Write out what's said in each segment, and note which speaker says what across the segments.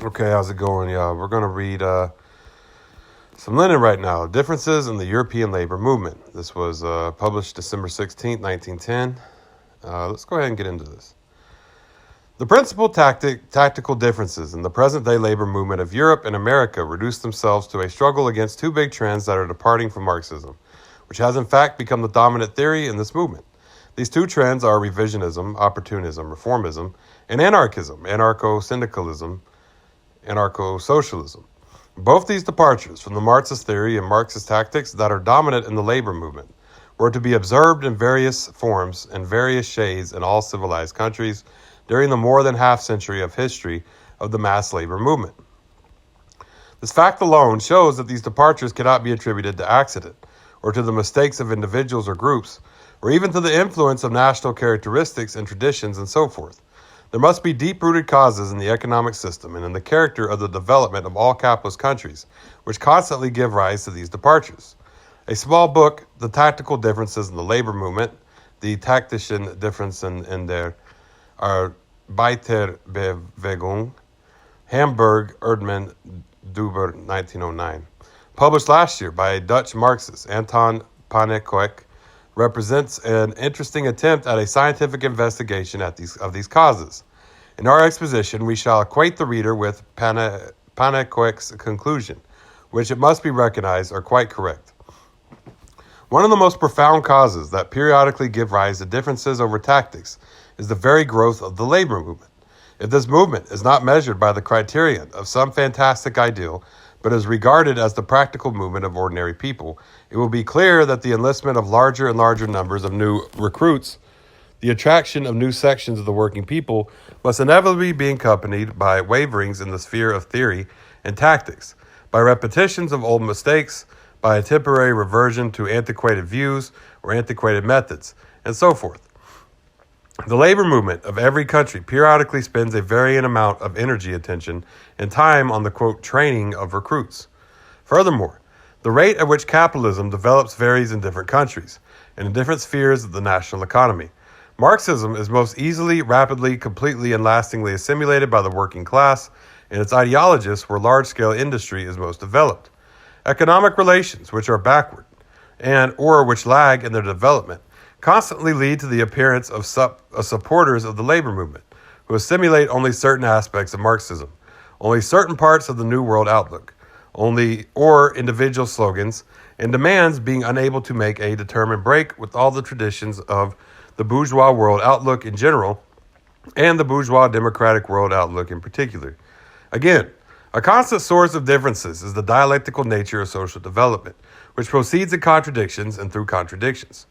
Speaker 1: Okay, how's it going, y'all? We're going to read some Lenin right now. Differences in the European labor movement. This was published December 16th, 1910. Let's go ahead and get into this. The principal tactical differences in the present-day labor movement of Europe and America reduce themselves to a struggle against two big trends that are departing from Marxism, which has in fact become the dominant theory in this movement. These two trends are revisionism, opportunism, reformism, and anarchism, anarcho-syndicalism, anarcho-socialism. Both these departures from the Marxist theory and Marxist tactics that are dominant in the labor movement were to be observed in various forms and various shades in all civilized countries during the more than half century of history of the mass labor movement. This fact alone shows that these departures cannot be attributed to accident, or to the mistakes of individuals or groups, or even to the influence of national characteristics and traditions and so forth. There must be deep-rooted causes in the economic system and in the character of the development of all capitalist countries, which constantly give rise to these departures. A small book, The Tactical Differences in the Labor Movement, Die taktischen Differenzen in der Arbeiterbewegung, Hamburg, Erdmann, Duber, 1909. Published last year by a Dutch Marxist, Anton Pannekoek, represents an interesting attempt at a scientific investigation of these causes. In our exposition, we shall acquaint the reader with Pannekoek's conclusion, which it must be recognized are quite correct. One of the most profound causes that periodically give rise to differences over tactics is the very growth of the labor movement. If this movement is not measured by the criterion of some fantastic ideal, but is regarded as the practical movement of ordinary people, it will be clear that the enlistment of larger and larger numbers of new recruits, the attraction of new sections of the working people, must inevitably be accompanied by waverings in the sphere of theory and tactics, by repetitions of old mistakes, by a temporary reversion to antiquated views or antiquated methods, and so forth. The labor movement of every country periodically spends a varying amount of energy, attention, and time on the, quote, training of recruits. Furthermore, the rate at which capitalism develops varies in different countries and in different spheres of the national economy. Marxism is most easily, rapidly, completely, and lastingly assimilated by the working class and its ideologists where large-scale industry is most developed. Economic relations, which are backward and or which lag in their development, constantly lead to the appearance of supporters of the labor movement, who assimilate only certain aspects of Marxism, only certain parts of the New World outlook, or individual slogans and demands, being unable to make a determined break with all the traditions of the bourgeois world outlook in general and the bourgeois democratic world outlook in particular. Again, a constant source of differences is the dialectical nature of social development, which proceeds in contradictions and through contradictions.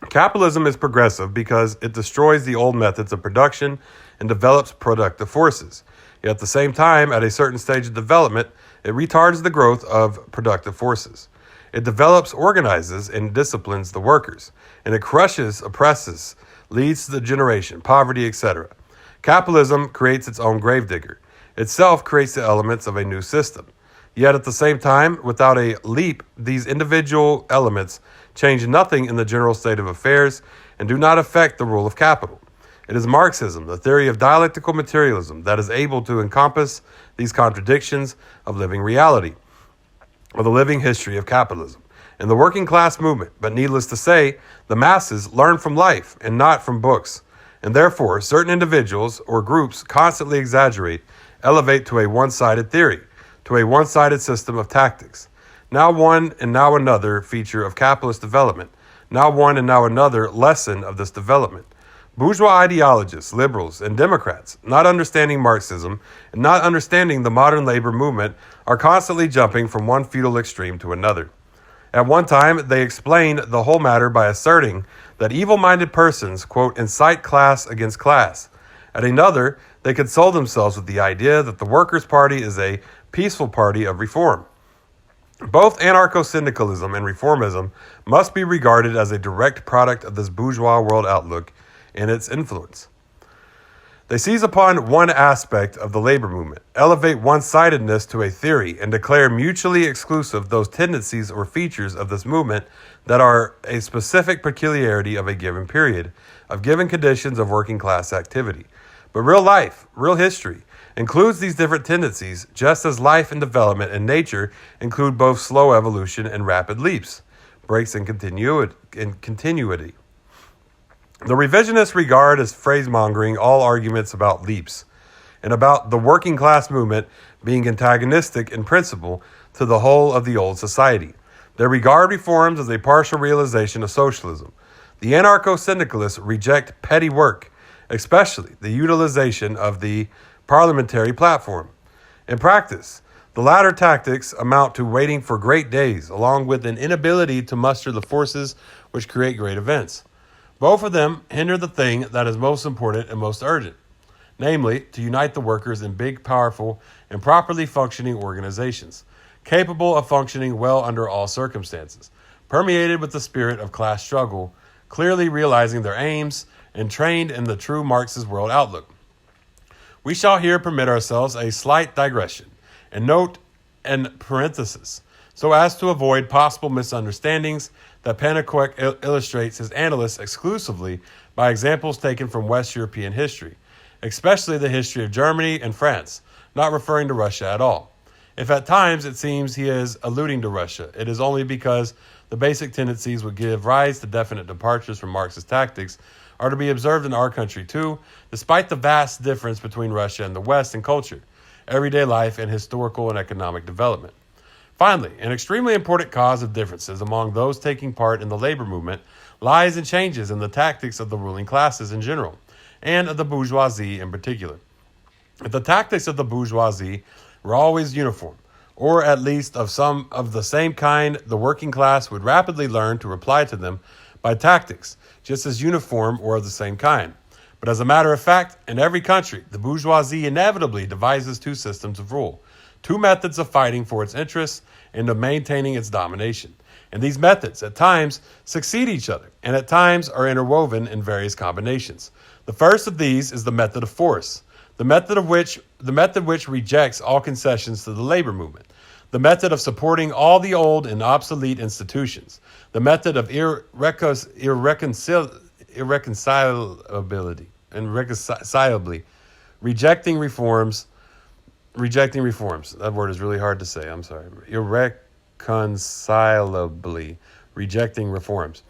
Speaker 1: Capitalism is progressive because it destroys the old methods of production and develops productive forces. Yet at the same time, at a certain stage of development, it retards the growth of productive forces. It develops, organizes, and disciplines the workers, and it crushes, oppresses, leads to degeneration, poverty, etc. Capitalism creates its own gravedigger. Itself creates the elements of a new system. Yet at the same time, without a leap, these individual elements change nothing in the general state of affairs and do not affect the rule of capital. It is Marxism, the theory of dialectical materialism, that is able to encompass these contradictions of living reality, of the living history of capitalism, and the working class movement. But needless to say, the masses learn from life and not from books, and therefore certain individuals or groups constantly exaggerate, elevate to a one-sided theory, to a one-sided system of tactics. Now one and now another feature of capitalist development, now one and now another lesson of this development. Bourgeois ideologists, liberals, and Democrats, not understanding Marxism and not understanding the modern labor movement, are constantly jumping from one feudal extreme to another. At one time, they explained the whole matter by asserting that evil-minded persons, quote, incite class against class. At another, they console themselves with the idea that the Workers' Party is a peaceful party of reform. Both anarcho-syndicalism and reformism must be regarded as a direct product of this bourgeois world outlook and its influence. They seize upon one aspect of the labor movement, elevate one-sidedness to a theory, and declare mutually exclusive those tendencies or features of this movement that are a specific peculiarity of a given period, of given conditions of working class activity. But real life, real history, includes these different tendencies, just as life and development and nature include both slow evolution and rapid leaps, breaks in continuity. The revisionists regard as phrasemongering all arguments about leaps and about the working class movement being antagonistic in principle to the whole of the old society. They regard reforms as a partial realization of socialism. The anarcho-syndicalists reject petty work, especially the utilization of the parliamentary platform. In practice, the latter tactics amount to waiting for great days, along with an inability to muster the forces which create great events. Both of them hinder the thing that is most important and most urgent, namely, to unite the workers in big, powerful, and properly functioning organizations, capable of functioning well under all circumstances, permeated with the spirit of class struggle, clearly realizing their aims, and trained in the true Marxist world outlook. We shall here permit ourselves a slight digression, and note in parenthesis, so as to avoid possible misunderstandings, that Panikwek illustrates his analysis exclusively by examples taken from West European history, especially the history of Germany and France, not referring to Russia at all. If at times it seems he is alluding to Russia, it is only because the basic tendencies would give rise to definite departures from Marxist tactics are to be observed in our country too, despite the vast difference between Russia and the West in culture, everyday life, and historical and economic development. Finally, an extremely important cause of differences among those taking part in the labor movement lies in changes in the tactics of the ruling classes in general, and of the bourgeoisie in particular. If the tactics of the bourgeoisie were always uniform, or at least of some of the same kind, the working class would rapidly learn to reply to them by tactics just as uniform or of the same kind. But as a matter of fact, in every country, the bourgeoisie inevitably devises two systems of rule, two methods of fighting for its interests and of maintaining its domination. And these methods, at times, succeed each other, and at times are interwoven in various combinations. The first of these is the method of force, the method which rejects all concessions to the labor movement, the method of supporting all the old and obsolete institutions, the method of irreconcilably rejecting reforms. That word is really hard to say. I'm sorry. Irreconcilably rejecting reforms.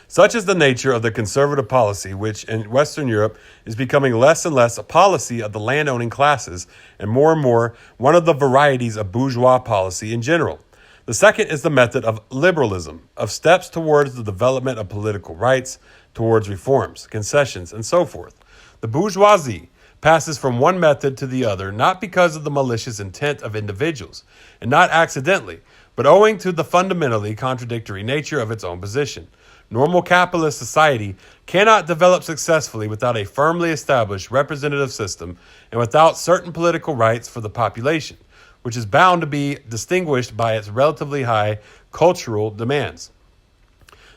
Speaker 1: Such is the nature of the conservative policy, which in Western Europe is becoming less and less a policy of the landowning classes and more one of the varieties of bourgeois policy in general. The second is the method of liberalism, of steps towards the development of political rights, towards reforms, concessions, and so forth. The bourgeoisie passes from one method to the other not because of the malicious intent of individuals, and not accidentally, but owing to the fundamentally contradictory nature of its own position. Normal capitalist society cannot develop successfully without a firmly established representative system and without certain political rights for the population, which is bound to be distinguished by its relatively high cultural demands.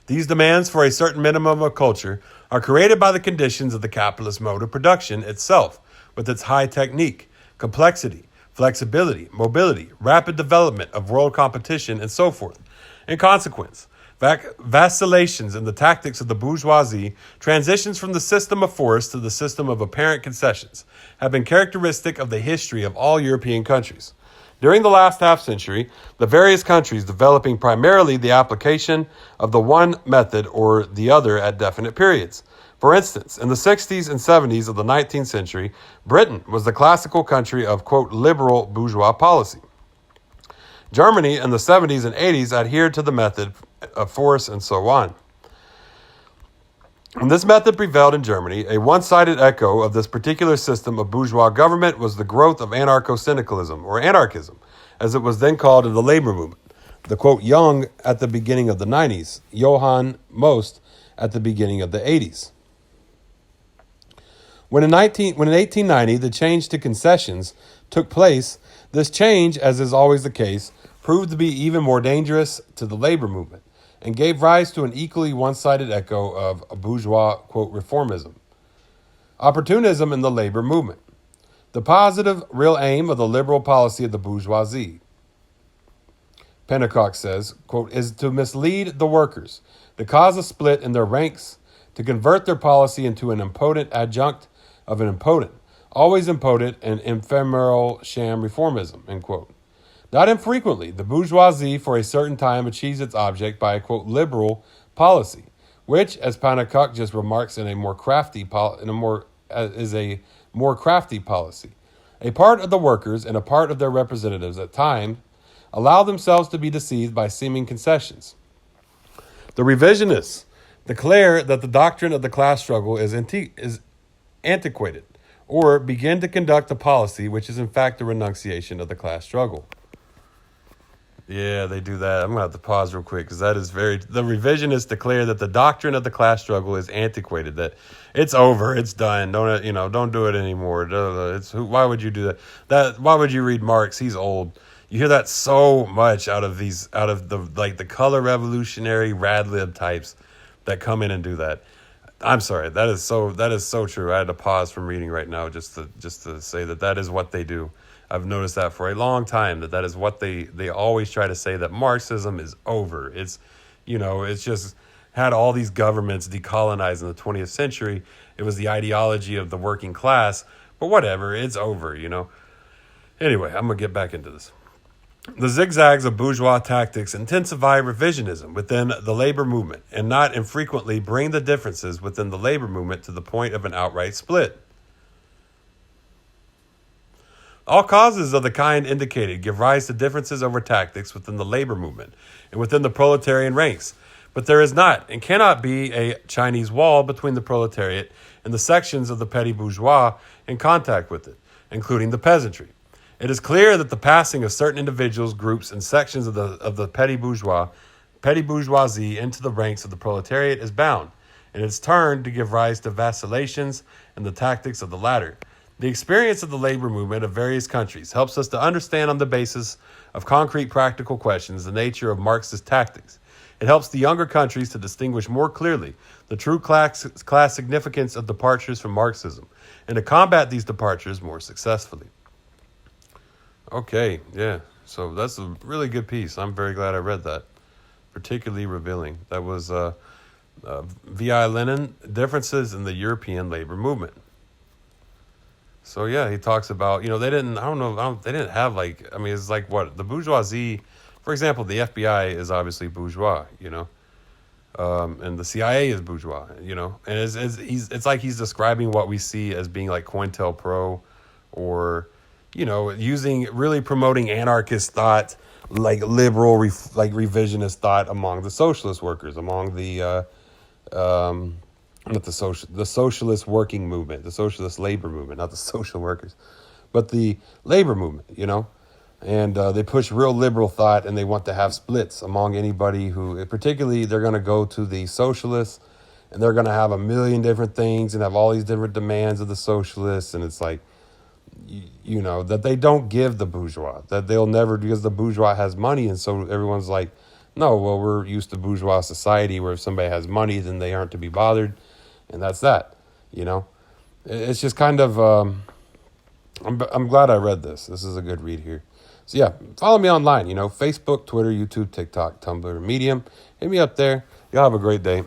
Speaker 1: These demands for a certain minimum of culture are created by the conditions of the capitalist mode of production itself, with its high technique, complexity, flexibility, mobility, rapid development of world competition, and so forth. In consequence, vacillations in the tactics of the bourgeoisie, transitions from the system of force to the system of apparent concessions, have been characteristic of the history of all European countries. During the last half-century, the various countries developing primarily the application of the one method or the other at definite periods. For instance, in the 60s and 70s of the 19th century, Britain was the classical country of, quote, liberal bourgeois policy. Germany in the 70s and 80s adhered to the method of force and so on. When this method prevailed in Germany, a one-sided echo of this particular system of bourgeois government was the growth of anarcho-syndicalism, or anarchism, as it was then called in the labor movement. The, quote, Young at the beginning of the 90s, Johann Most at the beginning of the 80s. When in 1890 the change to concessions took place, this change, as is always the case, proved to be even more dangerous to the labor movement, and gave rise to an equally one-sided echo of a bourgeois, quote, reformism. Opportunism in the labor movement. The positive, real aim of the liberal policy of the bourgeoisie, Pennacock says, quote, is to mislead the workers, to cause a split in their ranks, to convert their policy into an impotent adjunct of an impotent, always impotent and ephemeral sham reformism, end quote. Not infrequently, the bourgeoisie for a certain time achieves its object by a, quote, liberal policy, which, as Pannekoek just remarks, is a more crafty policy. A part of the workers and a part of their representatives at times allow themselves to be deceived by seeming concessions. The revisionists declare that the doctrine of the class struggle is antiquated, or begin to conduct a policy which is in fact a renunciation of the class struggle. Yeah, they do that. I'm going to have to pause real quick because that is the revisionists declare that the doctrine of the class struggle is antiquated, that it's over, it's done, don't do it anymore. Why would you do that? Why would you read Marx? He's old. You hear that so much out of the color revolutionary rad lib types that come in and do that. I'm sorry. That is so true. I had to pause from reading right now just to say that is what they do. I've noticed that for a long time, that is what they always try to say, that Marxism is over. It's just had all these governments decolonize in the 20th century. It was the ideology of the working class, but whatever, it's over, Anyway, I'm going to get back into this. The zigzags of bourgeois tactics intensify revisionism within the labor movement and not infrequently bring the differences within the labor movement to the point of an outright split. All causes of the kind indicated give rise to differences over tactics within the labor movement and within the proletarian ranks, but there is not and cannot be a Chinese wall between the proletariat and the sections of the petty bourgeois in contact with it, including the peasantry. It is clear that the passing of certain individuals, groups, and sections of the petty bourgeoisie into the ranks of the proletariat is bound, in its turn, to give rise to vacillations in the tactics of the latter. The experience of the labor movement of various countries helps us to understand on the basis of concrete practical questions the nature of Marxist tactics. It helps the younger countries to distinguish more clearly the true class significance of departures from Marxism and to combat these departures more successfully. Okay, yeah, so that's a really good piece. I'm very glad I read that. Particularly revealing. That was V.I. Lenin, Differences in the European Labor Movement. So yeah, he talks about, they didn't have it's like what, the bourgeoisie, for example, the FBI is obviously bourgeois, and the CIA is bourgeois, and it's like he's describing what we see as being like COINTELPRO or, really promoting anarchist thought, like liberal, revisionist thought among the socialist workers, among the, the socialist working movement, the socialist labor movement, not the social workers, but the labor movement, and they push real liberal thought, and they want to have splits among anybody who, particularly, they're going to go to the socialists, and they're going to have a million different things and have all these different demands of the socialists, and it's like, that they don't give the bourgeois, that they'll never, because the bourgeois has money, and so everyone's like, no, well, we're used to bourgeois society where if somebody has money, then they aren't to be bothered. And that's that, It's just kind of, I'm glad I read this. This is a good read here. So yeah, follow me online, Facebook, Twitter, YouTube, TikTok, Tumblr, Medium. Hit me up there. Y'all have a great day.